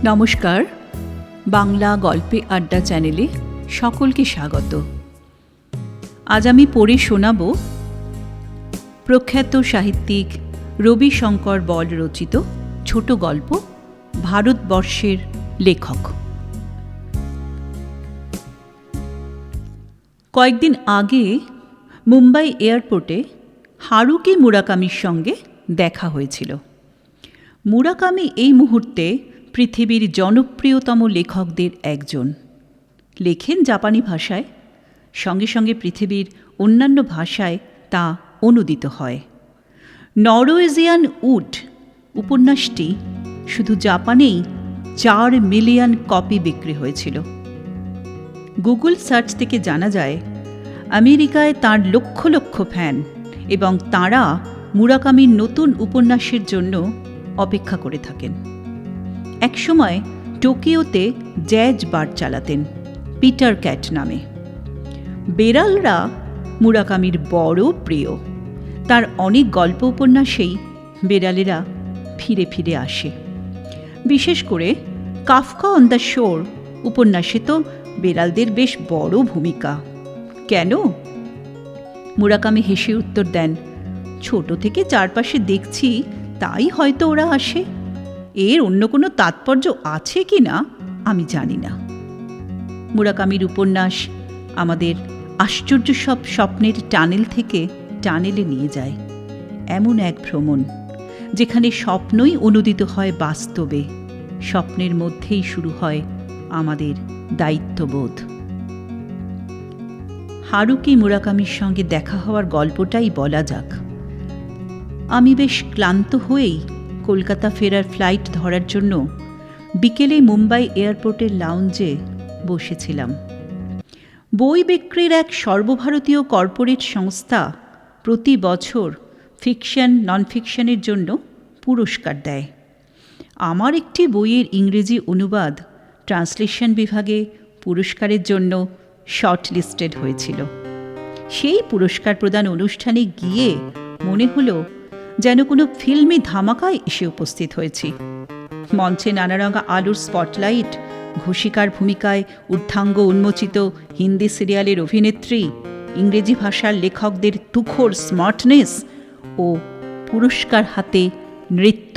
নমস্কার, বাংলা গল্পে আড্ডা চ্যানেলে সকলকে স্বাগত। আজ আমি পড়ে শোনাব প্রখ্যাত সাহিত্যিক রবিশঙ্কর বল রচিত ছোট গল্প ভারতবর্ষের লেখক। কয়েকদিন আগে মুম্বাই এয়ারপোর্টে হারুকি মুরাকামির সঙ্গে দেখা হয়েছিল। মুরাকামি এই মুহূর্তে পৃথিবীর জনপ্রিয়তম লেখকদের একজন। লেখেন জাপানি ভাষায়, সঙ্গে সঙ্গে পৃথিবীর অন্যান্য ভাষায় তা অনূদিত হয়। নরওয়েজিয়ান উড উপন্যাসটি শুধু জাপানেই 4 মিলিয়ন কপি বিক্রি হয়েছিল। গুগল সার্চ থেকে জানা যায় আমেরিকায় তাঁর লক্ষ লক্ষ ফ্যান এবং তাঁরা মুরাকামির নতুন উপন্যাসের জন্য অপেক্ষা করে থাকেন। একসময় টোকিওতে জ্যাজ বার চালাতেন পিটার ক্যাট নামে। বেড়ালরা মুরাকামির বড় প্রিয়। তার অনেক গল্প উপন্যাসেই বেড়ালেরা ফিরে ফিরে আসে। বিশেষ করে কাফকা অন দ্য শোর উপন্যাসে তো বেড়ালদের বেশ বড় ভূমিকা। কেন? মুরাকামি হেসে উত্তর দেন, ছোট থেকে চারপাশে দেখছি তাই হয়তো ওরা আসে। এর অন্য কোনো তাৎপর্য আছে কি না আমি জানি না। মুরাকামির উপন্যাস আমাদের আশ্চর্য সব স্বপ্নের টানেল থেকে টানেলে নিয়ে যায়। এমন এক ভ্রমণ যেখানে স্বপ্নই অনুদিত হয় বাস্তবে। স্বপ্নের মধ্যেই শুরু হয় আমাদের দায়িত্ববোধ। হারুকি মুরাকামির সঙ্গে দেখা হওয়ার গল্পটাই বলা যাক। আমি বেশ ক্লান্ত হয়েই কলকাতা ফেরার ফ্লাইট ধরার জন্য বিকেলে মুম্বাই এয়ারপোর্টের লাউঞ্জে বসেছিলাম। বই বিক্রির এক সর্বভারতীয় কর্পোরেট সংস্থা প্রতি বছর ফিকশন নন ফিকশনের জন্য পুরস্কার দেয়। আমার একটি বইয়ের ইংরেজি অনুবাদ ট্রান্সলেশন বিভাগে পুরস্কারের জন্য শর্ট লিস্টেড হয়েছিল। সেই পুরস্কার প্রদান অনুষ্ঠানে গিয়ে মনে হলো যেন কোনো ফিল্মি ধামাকায় এসে উপস্থিত হয়েছি। মঞ্চে নানারঙা আলোর স্পটলাইট, ঘোষিকার ভূমিকায় ঊর্ধ্বাঙ্গ উন্মোচিত হিন্দি সিরিয়ালের অভিনেত্রী, ইংরেজি ভাষার লেখকদের তুখোড় স্মার্টনেস ও পুরস্কার হাতে নৃত্য।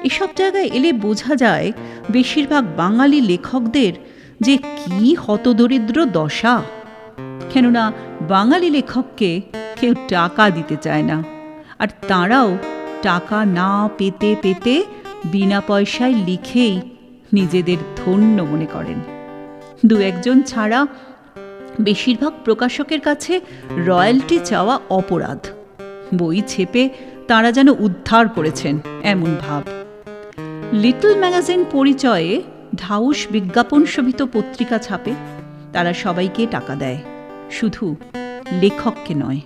এসব জায়গায় এলে বোঝা যায় বেশিরভাগ বাঙালি লেখকদের যে কী হতদরিদ্র দশা। কেননা বাঙালি লেখককে কেউ টাকা দিতে চায় না, আর তাঁরাও টাকা না পেতে পেতে বিনা পয়সায় লিখেই নিজেদের ধন্য মনে করেন। দু একজন ছাড়া বেশিরভাগ প্রকাশকের কাছে রয়্যালটি চাওয়া অপরাধ। বই ছেপে তাঁরা যেন উদ্ধার করেছেন এমন ভাব। লিটল ম্যাগাজিন পরিচয়ে ঢাউস বিজ্ঞাপন শোভিত পত্রিকা ছাপে। তারা সবাইকে টাকা দেয়, শুধু লেখককে নয়।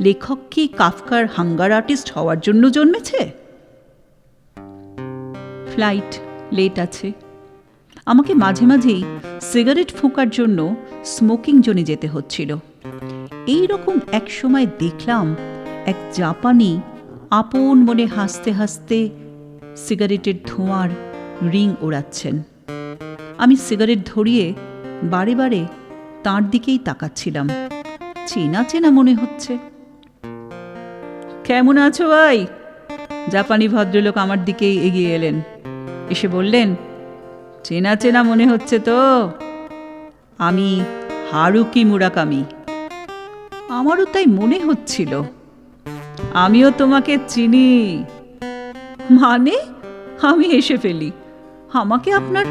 লেখক কি কাফকার হাঙ্গার আর্টিস্ট হওয়ার জন্য জন্মেছে? ফ্লাইট লেট আছে। আমাকে মাঝে মাঝেই সিগারেট ফুঁকার জন্য স্মোকিং জোনে যেতে হচ্ছিল। এই রকম এক সময় দেখলাম এক জাপানি আপন মনে হাসতে হাসতে সিগারেটের ধোঁয়ার রিং ওড়াচ্ছেন। আমি সিগারেট ধরিয়ে বারে বারে তাঁর দিকেই তাকাচ্ছিলাম। চেনা চেনা মনে হচ্ছে। কেমন আছো ভাই? জাপানি ভদ্রলোক আমার দিকেই এগিয়ে এলেন। এসে বললেন, চেনা চেনা মনে হচ্ছে তো, আমি হারুকি মুরাকামি। আমারও তাই মনে হচ্ছিল। আমিও তোমাকে চিনি। মানে? আমি হেসে ফেলি। আমাকে আপনার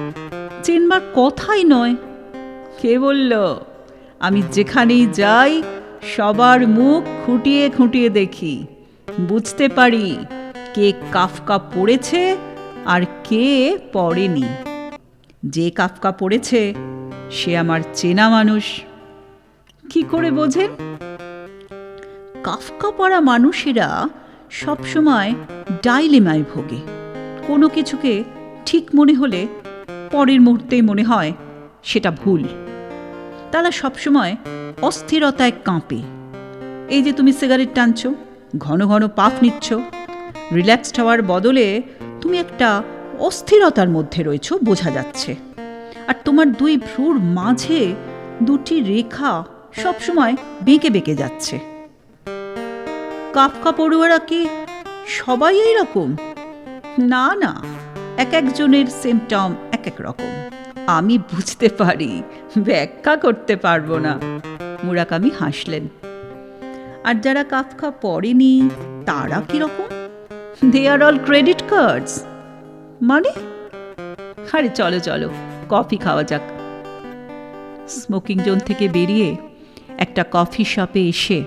চেনবার কথাই নয়। কে বলল? আমি যেখানেই যাই সবার মুখ খুঁটিয়ে খুঁটিয়ে দেখি, বুঝতে পারি কে কাফকা পড়েছে আর কে পড়েনি। যে কাফকা পড়েছে সে আমার চেনা মানুষ। কি করে বোঝেন? কাফকা পড়া মানুষেরা সবসময় ডাইলেমায় ভোগে। কোনো কিছুকে ঠিক মনে হলে পরের মুহূর্তেই মনে হয় সেটা ভুল। তারা সবসময় অস্থিরতায় কাঁপে। এই যে তুমি সিগারেট টানছো, ঘন ঘন পাফ নিচ্ছ, রিল্যাক্সড হওয়ার বদলে তুমি একটা অস্থিরতার মধ্যে রয়েছো বোঝা যাচ্ছে। আর তোমার দুই ভ্রুর মাঝে দুটি রেখা সবসময় বেঁকে বেঁকে যাচ্ছে। কাফকা পড়ুয়ারা কি সবাই এই রকম? না না, এক একজনের সিমটম এক এক রকম। আমি বুঝতে পারি, ব্যাখ্যা করতে পারবো না। মুরাকামি হাসলেন। আর যারা কাফকা পড়েনি তারা কিরকম? দে আর অল ক্রেডিট কার্ডস। মানে? আরে চলো চলো, কফি খাওয়া যাক। স্মোকিং জোন থেকে বেরিয়ে একটা কফি শপে এসে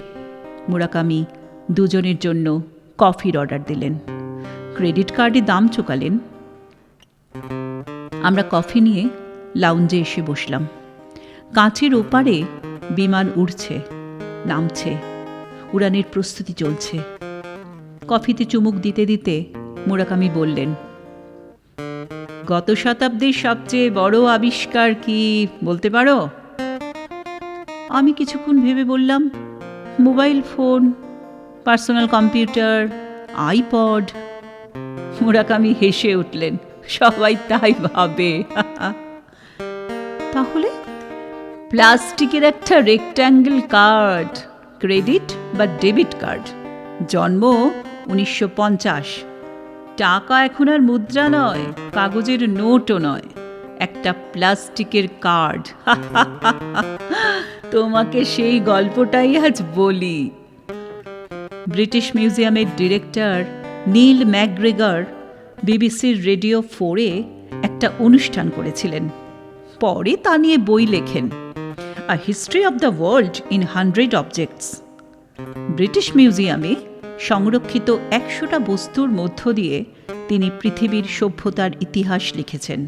মুরাকামি দুজনের জন্য কফির অর্ডার দিলেন। ক্রেডিট কার্ডে দাম চোকালেন। আমরা কফি নিয়ে লাউঞ্জে এসে বসলাম। কাঁচের ওপারে বিমান উড়ছে, নামছে, উড়ানের প্রস্তুতি চলছে। কফিতে চুমুক দিতে দিতে মুরাকামি বললেন, গত শতাব্দীর সবচেয়ে বড় আবিষ্কার কি বলতে পারো? আমি কিছুক্ষণ ভেবে বললাম, mobile phone, personal computer, iPod. Murakami হেসে উঠলেন, সবাই তাই ভাবে। তাহলে? প্লাস্টিকের একটা রেক্ট্যাঙ্গেল কার্ড, ক্রেডিট বা ডেবিট কার্ড। জন্ম 1950। টাকা এখন আর মুদ্রা নয়, কাগজের নোটও নয়, একটা প্লাস্টিকের কার্ড। তোমাকে সেই গল্পটাই আজ বলি। ব্রিটিশ মিউজিয়ামের ডিরেক্টর নীল ম্যাকগ্রেগর বিবিসির রেডিও 4-এ একটা অনুষ্ঠান করেছিলেন। পরে তা নিয়ে বই লেখেন, আ history of the world in 100 objects. British মিউজিয়ামে সংরক্ষিত 100টা বস্তুর মধ্য দিয়ে তিনি পৃথিবীর সভ্যতার ইতিহাস লিখেছেন।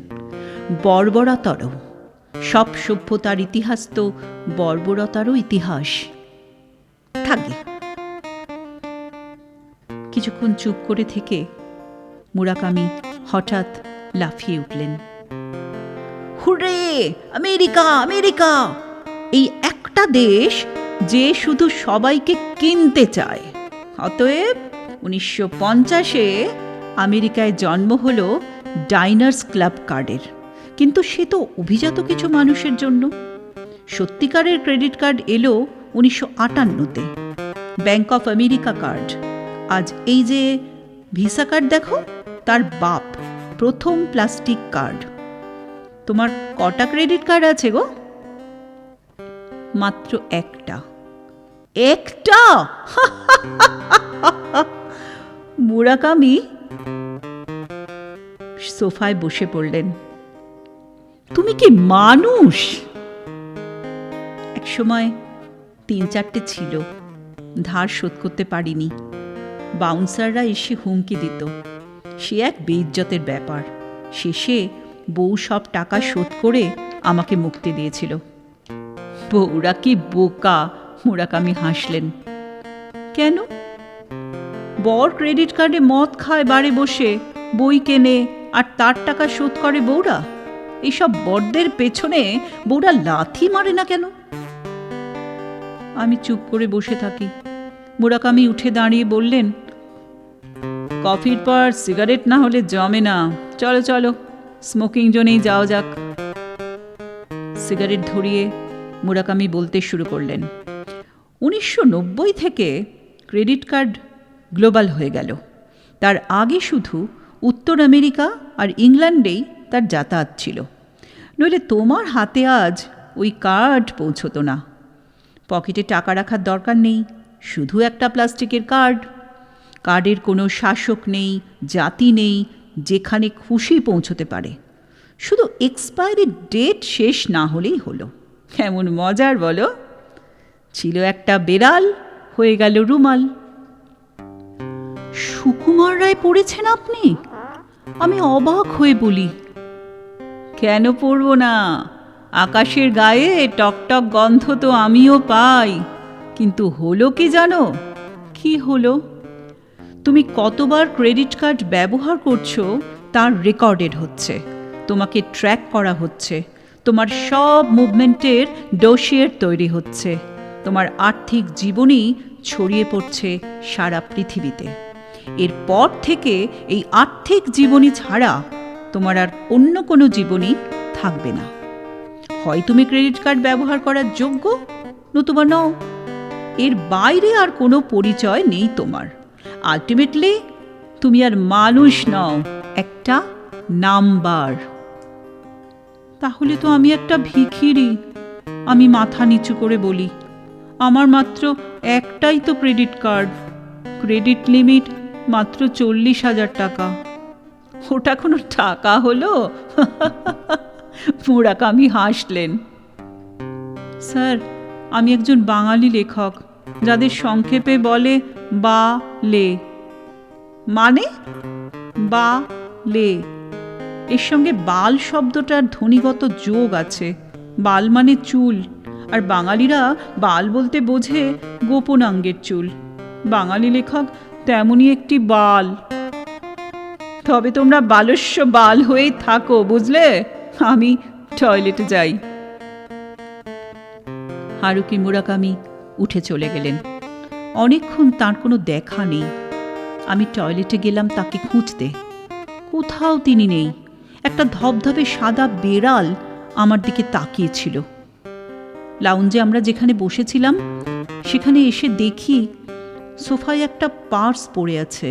বর্বরতর সব সভ্যতার ইতিহাস তো বর্বরতারও ইতিহাস। থাকে। কিছুক্ষণ চুপ করে থেকে মুরাকামি হঠাৎ লাফিয়ে উঠলেন, হুররে, আমেরিকা আমেরিকা! এই একটা দেশ যে শুধু সবাইকে কিনতে চায়। অতএব 1950-এ আমেরিকায় জন্ম হলো ডাইনার্স ক্লাব কার্ডের। কিন্তু সে তো অভিজাত কিছু মানুষের জন্য। সত্যিকারের ক্রেডিট কার্ড এলো 1958-তে, ব্যাংক অফ আমেরিকা কার্ড। আজ এই যে ভিসা কার্ড দেখো, তার বাপ প্রথম প্লাস্টিক কার্ড। তোমার কটা ক্রেডিট কার্ড আছে গো? মাত্র একটা। একটা? মুরাকামি সোফায় বসে পড়লেন। তুমি কি মানুষ? একসময় 3-4টে ছিল, ধার শোধ করতে পারিনি। বাউন্সাররা এসে হুমকি দিত, সে এক বেইজ্জতের ব্যাপার। শেষে বউ সব টাকা শোধ করে আমাকে মুক্তি দিয়েছিল। বউরা কি বোকা! মুরাকামি হাসলেন। কেন? বর ক্রেডিট কার্ডে মদ খায় বারে বসে, বই কেনে, আর তার টাকা শোধ করে বউরা। এইসব বরদের পেছনে বউরা লাথি মারে না কেন? আমি চুপ করে বসে থাকি। মুরাকামি উঠে দাঁড়িয়ে বললেন, কফির পর সিগারেট না হলে জমে না। চলো চলো, স্মোকিং জোনেই যাওয়া যাক। সিগারেট ধরিয়ে মুরাকামি বলতে শুরু করলেন, 1990 থেকে ক্রেডিট কার্ড গ্লোবাল হয়ে গেল। তার আগে শুধু উত্তর আমেরিকা আর ইংল্যান্ডেই তার যাতায়াত ছিল। নইলে তোমার হাতে আজ ওই কার্ড পৌঁছতো না। পকেটে টাকা রাখার দরকার নেই, শুধু একটা প্লাস্টিকের কার্ড। কার্ডের কোনো শাসক নেই, জাতি নেই, যেখানে খুশি পৌঁছতে পারে। শুধু এক্সপায়ারি ডেট শেষ না হলেই হলো। কেমন মজার বলো? ছিল একটা বেড়াল, হয়ে গেল রুমাল। সুকুমার রায় পড়েছেন আপনি? আমি অবাক হয়ে বলি, কেন পড়ব না? আকাশের গায়ে টকটক গন্ধ তো আমিও পাই। কিন্তু হলো কি জানো? কি হলো? তুমি কতবার ক্রেডিট কার্ড ব্যবহার করছো তার রেকর্ডেড হচ্ছে, তোমাকে ট্র্যাক করা হচ্ছে, তোমার সব মুভমেন্টের ডোসিয়ার তৈরি হচ্ছে, তোমার আর্থিক জীবনই ছড়িয়ে পড়ছে সারা পৃথিবীতে। এরপর থেকে এই আর্থিক জীবনী ছাড়া তোমার আর অন্য কোনো জীবনই থাকবে না। হয় তুমি ক্রেডিট কার্ড ব্যবহার করার যোগ্য, নতুবা নও। এর বাইরে আর কোনো পরিচয় নেই তোমার। আলটিমেটলি তুমি আর মানুষ নও, একটা নাম্বার। তাহলে তো আমি একটা ভিখিরি। আমি মাথা নিচু করে বলি, আমার মাত্র একটাই তো ক্রেডিট কার্ড, ক্রেডিট লিমিট মাত্র 40,000 টাকা। ওটা কোনো টাকা হলো? মুরাকামি হাসলেন। স্যার, আমি একজন বাঙালি লেখক, যাদের সংক্ষেপে বলে বা লে। মানে? বা লে। এর সঙ্গে বাল শব্দটার ধ্বনিগত যোগ আছে। বাল মানে চুল, আর বাঙালিরা বাল বলতে বোঝে গোপনাঙ্গের চুল। বাঙালি লেখক তেমনই একটি বাল। তবে তোমরা বালস্য বাল হয়েই থাকো, বুঝলে? আমি টয়লেটে যাই। হারুকি মুরাকামি উঠে চলে গেলেন। অনেকক্ষণ তার কোনো দেখা নেই। আমি টয়লেটে গেলাম তাকে খুঁজতে। কোথাও তিনি নেই। একটা ধবধবে সাদা বেড়াল আমার দিকে তাকিয়েছিল। লাউঞ্জে আমরা যেখানে বসেছিলাম সেখানে এসে দেখি সোফায় একটা পার্স পড়ে আছে,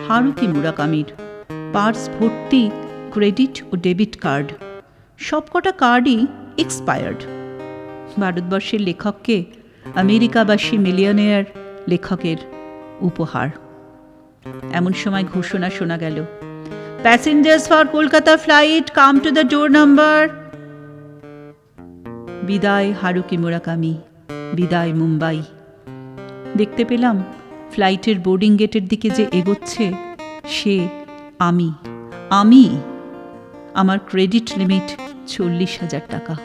হারুকি মুরাকামির। পার্স ভর্তি ক্রেডিট ও ডেবিট কার্ড। সবকটা কার্ডই এক্সপায়ার্ড। ভারতবর্ষের লেখককে আমেরিকাবাসী মিলিয়নেয়ার লেখকের উপহার। এমন সময় ঘোষণা শোনা গেল, passengers for Kolkata flight come to the door number. বিদায় হারুকি মুরাকামি, বিদায় মুম্বাই। দেখতে পেলাম ফ্লাইটের বোর্ডিং গেটের দিকে যে এগোচ্ছে সে আমি। আমার ক্রেডিট লিমিট 40,000 টাকা।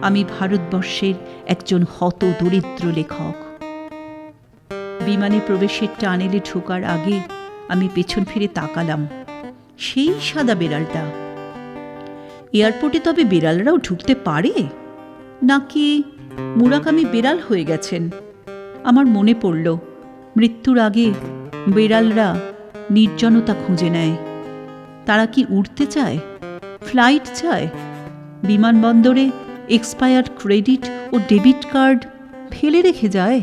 আমি ভারতবর্ষের একজন হত দরিদ্র লেখক। বিমানে প্রবেশের টানেলে ঢোকার আগে আমি পেছন ফিরে তাকালাম, সেই সাদা বেড়ালটা। এয়ারপোর্টে তবে বেড়ালরাও ঢুকতে পারে, নাকি মুরাকামি বেড়াল হয়ে গেছেন? আমার মনে পড়ল, মৃত্যুর আগে বেড়ালরা নির্জনতা খুঁজে নেয়। তারা কি উড়তে চায়, ফ্লাইট চায়? বিমানবন্দরে এক্সপায়ার্ড ক্রেডিট ও ডেবিট কার্ড ফেলে রেখে যায়?